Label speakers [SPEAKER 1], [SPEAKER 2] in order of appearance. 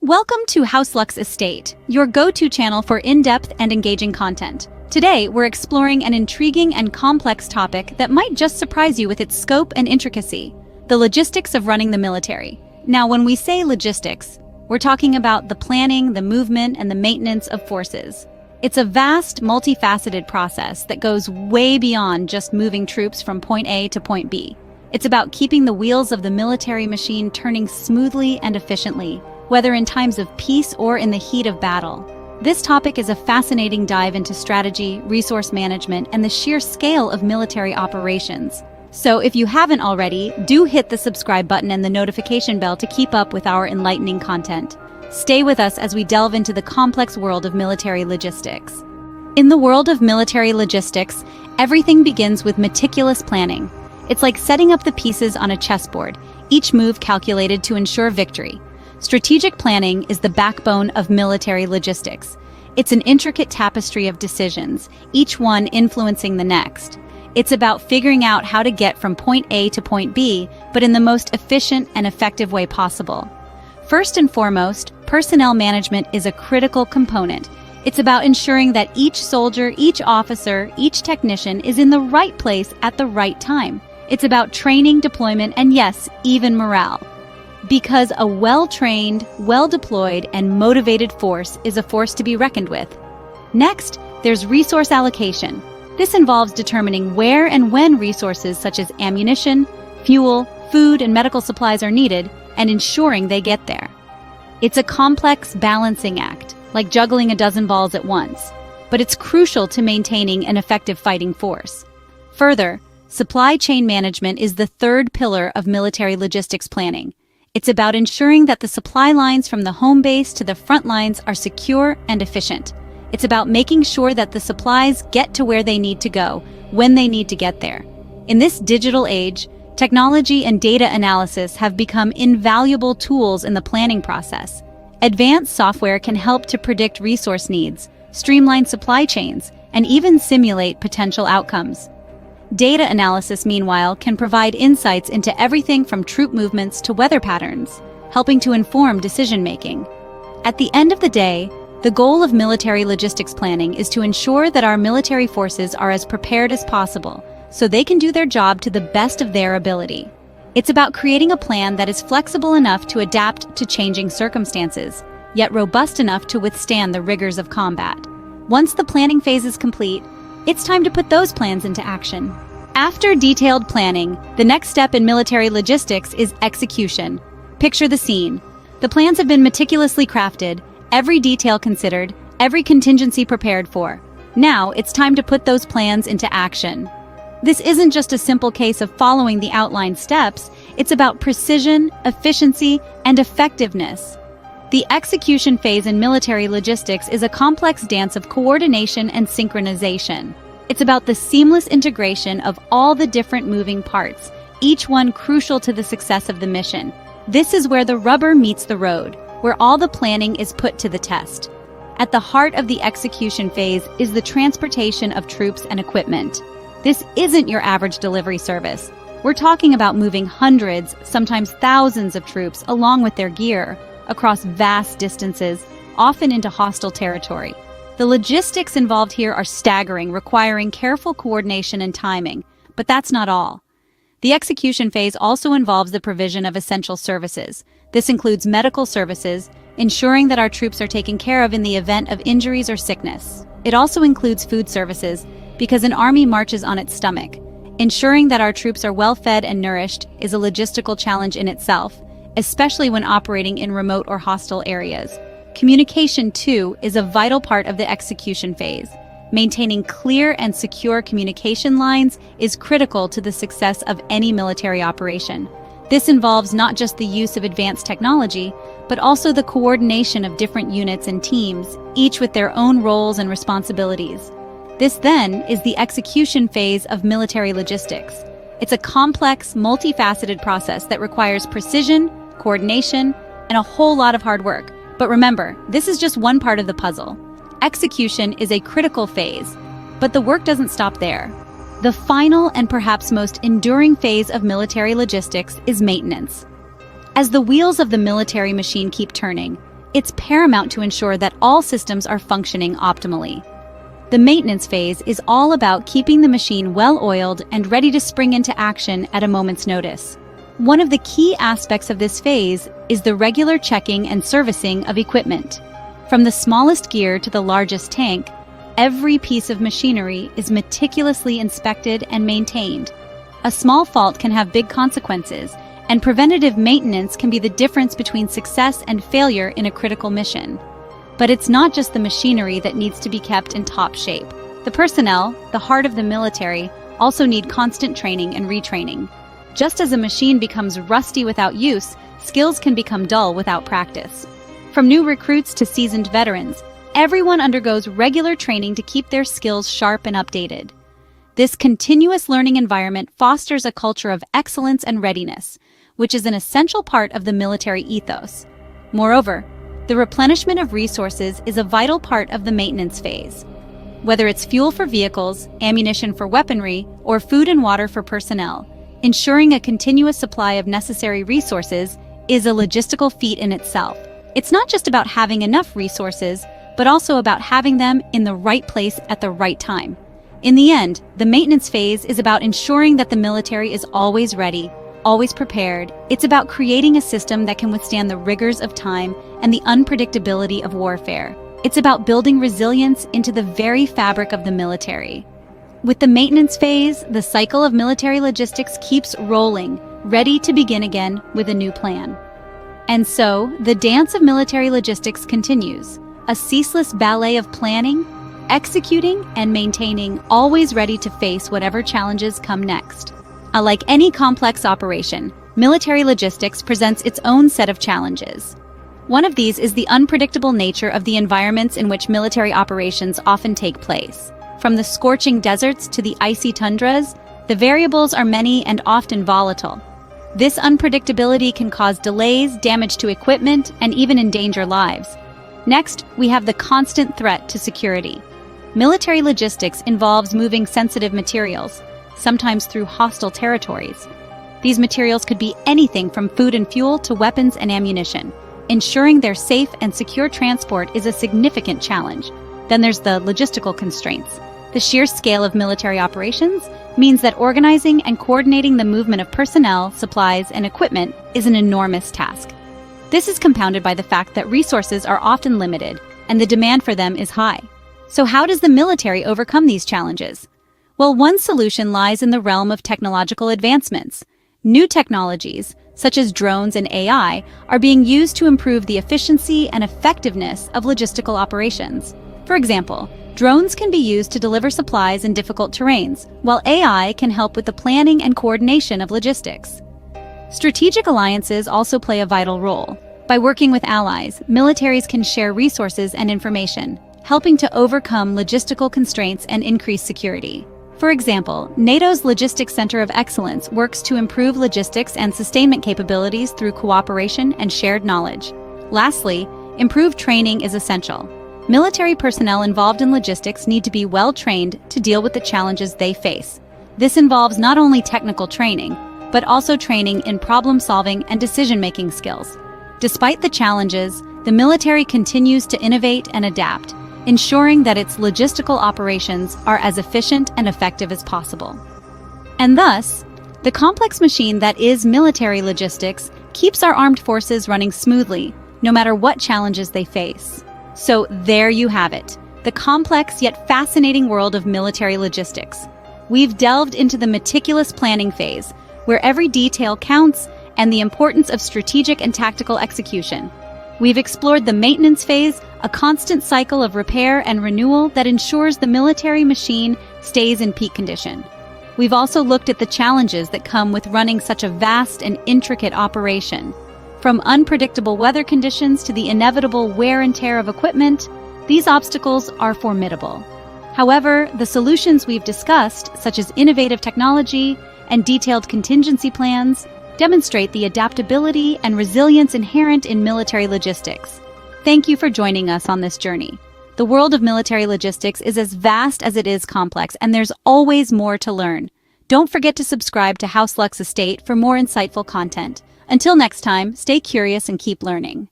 [SPEAKER 1] Welcome to House Lux Estate, your go-to channel for in-depth and engaging content. Today, we're exploring an intriguing and complex topic that might just surprise you with its scope and intricacy: the logistics of running the military. Now, when we say logistics, we're talking about the planning, the movement, and the maintenance of forces. It's a vast, multifaceted process that goes way beyond just moving troops from point A to point B. It's about keeping the wheels of the military machine turning smoothly and efficiently, whether in times of peace or in the heat of battle. This topic is a fascinating dive into strategy, resource management, and the sheer scale of military operations. So if you haven't already, do hit the subscribe button and the notification bell to keep up with our enlightening content. Stay with us as we delve into the complex world of military logistics. In the world of military logistics, everything begins with meticulous planning. It's like setting up the pieces on a chessboard, each move calculated to ensure victory. Strategic planning is the backbone of military logistics. It's an intricate tapestry of decisions, each one influencing the next. It's about figuring out how to get from point A to point B, but in the most efficient and effective way possible. First and foremost, personnel management is a critical component. It's about ensuring that each soldier, each officer, each technician is in the right place at the right time. It's about training, deployment, and yes, even morale. Because a well-trained, well-deployed, and motivated force is a force to be reckoned with. Next, there's resource allocation. This involves determining where and when resources such as ammunition, fuel, food, and medical supplies are needed, and ensuring they get there. It's a complex balancing act, like juggling a dozen balls at once, but it's crucial to maintaining an effective fighting force. Further, supply chain management is the third pillar of military logistics planning. It's about ensuring that the supply lines from the home base to the front lines are secure and efficient. It's about making sure that the supplies get to where they need to go, when they need to get there. In this digital age, technology and data analysis have become invaluable tools in the planning process. Advanced software can help to predict resource needs, streamline supply chains, and even simulate potential outcomes. Data analysis, meanwhile, can provide insights into everything from troop movements to weather patterns, helping to inform decision-making. At the end of the day, the goal of military logistics planning is to ensure that our military forces are as prepared as possible, so they can do their job to the best of their ability. It's about creating a plan that is flexible enough to adapt to changing circumstances, yet robust enough to withstand the rigors of combat. Once the planning phase is complete, it's time to put those plans into action. After detailed planning, the next step in military logistics is execution. Picture the scene. The plans have been meticulously crafted, every detail considered, every contingency prepared for. Now, it's time to put those plans into action. This isn't just a simple case of following the outlined steps, it's about precision, efficiency, and effectiveness. The execution phase in military logistics is a complex dance of coordination and synchronization. It's about the seamless integration of all the different moving parts, each one crucial to the success of the mission. This is where the rubber meets the road, where all the planning is put to the test. At the heart of the execution phase is the transportation of troops and equipment. This isn't your average delivery service. We're talking about moving hundreds, sometimes thousands of troops along with their gear, across vast distances, often into hostile territory. The logistics involved here are staggering, requiring careful coordination and timing, but that's not all. The execution phase also involves the provision of essential services. This includes medical services, ensuring that our troops are taken care of in the event of injuries or sickness. It also includes food services, because an army marches on its stomach. Ensuring that our troops are well fed and nourished is a logistical challenge in itself, especially when operating in remote or hostile areas. Communication, too, is a vital part of the execution phase. Maintaining clear and secure communication lines is critical to the success of any military operation. This involves not just the use of advanced technology, but also the coordination of different units and teams, each with their own roles and responsibilities. This, then, is the execution phase of military logistics. It's a complex, multifaceted process that requires precision, coordination, and a whole lot of hard work. But remember, this is just one part of the puzzle. Execution is a critical phase, but the work doesn't stop there. The final and perhaps most enduring phase of military logistics is maintenance. As the wheels of the military machine keep turning, it's paramount to ensure that all systems are functioning optimally. The maintenance phase is all about keeping the machine well-oiled and ready to spring into action at a moment's notice. One of the key aspects of this phase is the regular checking and servicing of equipment. From the smallest gear to the largest tank, every piece of machinery is meticulously inspected and maintained. A small fault can have big consequences, and preventative maintenance can be the difference between success and failure in a critical mission. But it's not just the machinery that needs to be kept in top shape. The personnel, the heart of the military, also need constant training and retraining. Just as a machine becomes rusty without use, skills can become dull without practice. From new recruits to seasoned veterans, everyone undergoes regular training to keep their skills sharp and updated. This continuous learning environment fosters a culture of excellence and readiness, which is an essential part of the military ethos. Moreover, the replenishment of resources is a vital part of the maintenance phase. Whether it's fuel for vehicles, ammunition for weaponry, or food and water for personnel, ensuring a continuous supply of necessary resources is a logistical feat in itself. It's not just about having enough resources, but also about having them in the right place at the right time. In the end, the maintenance phase is about ensuring that the military is always ready, always prepared. It's about creating a system that can withstand the rigors of time and the unpredictability of warfare. It's about building resilience into the very fabric of the military. With the maintenance phase, the cycle of military logistics keeps rolling, ready to begin again with a new plan. And so, the dance of military logistics continues, a ceaseless ballet of planning, executing, and maintaining, always ready to face whatever challenges come next. Like any complex operation, military logistics presents its own set of challenges. One of these is the unpredictable nature of the environments in which military operations often take place. From the scorching deserts to the icy tundras, the variables are many and often volatile. This unpredictability can cause delays, damage to equipment, and even endanger lives. Next, we have the constant threat to security. Military logistics involves moving sensitive materials, sometimes through hostile territories. These materials could be anything from food and fuel to weapons and ammunition. Ensuring their safe and secure transport is a significant challenge. Then there's the logistical constraints. The sheer scale of military operations means that organizing and coordinating the movement of personnel, supplies, and equipment is an enormous task. This is compounded by the fact that resources are often limited, and the demand for them is high. So how does the military overcome these challenges? Well, one solution lies in the realm of technological advancements. New technologies, such as drones and AI, are being used to improve the efficiency and effectiveness of logistical operations. For example, drones can be used to deliver supplies in difficult terrains, while AI can help with the planning and coordination of logistics. Strategic alliances also play a vital role. By working with allies, militaries can share resources and information, helping to overcome logistical constraints and increase security. For example, NATO's Logistics Center of Excellence works to improve logistics and sustainment capabilities through cooperation and shared knowledge. Lastly, improved training is essential. Military personnel involved in logistics need to be well trained to deal with the challenges they face. This involves not only technical training, but also training in problem-solving and decision-making skills. Despite the challenges, the military continues to innovate and adapt, ensuring that its logistical operations are as efficient and effective as possible. And thus, the complex machine that is military logistics keeps our armed forces running smoothly, no matter what challenges they face. So there you have it, the complex yet fascinating world of military logistics. We've delved into the meticulous planning phase, where every detail counts, and the importance of strategic and tactical execution. We've explored the maintenance phase, a constant cycle of repair and renewal that ensures the military machine stays in peak condition. We've also looked at the challenges that come with running such a vast and intricate operation. From unpredictable weather conditions to the inevitable wear and tear of equipment, these obstacles are formidable. However, the solutions we've discussed, such as innovative technology and detailed contingency plans, demonstrate the adaptability and resilience inherent in military logistics. Thank you for joining us on this journey. The world of military logistics is as vast as it is complex, and there's always more to learn. Don't forget to subscribe to House Lux Estate for more insightful content. Until next time, stay curious and keep learning.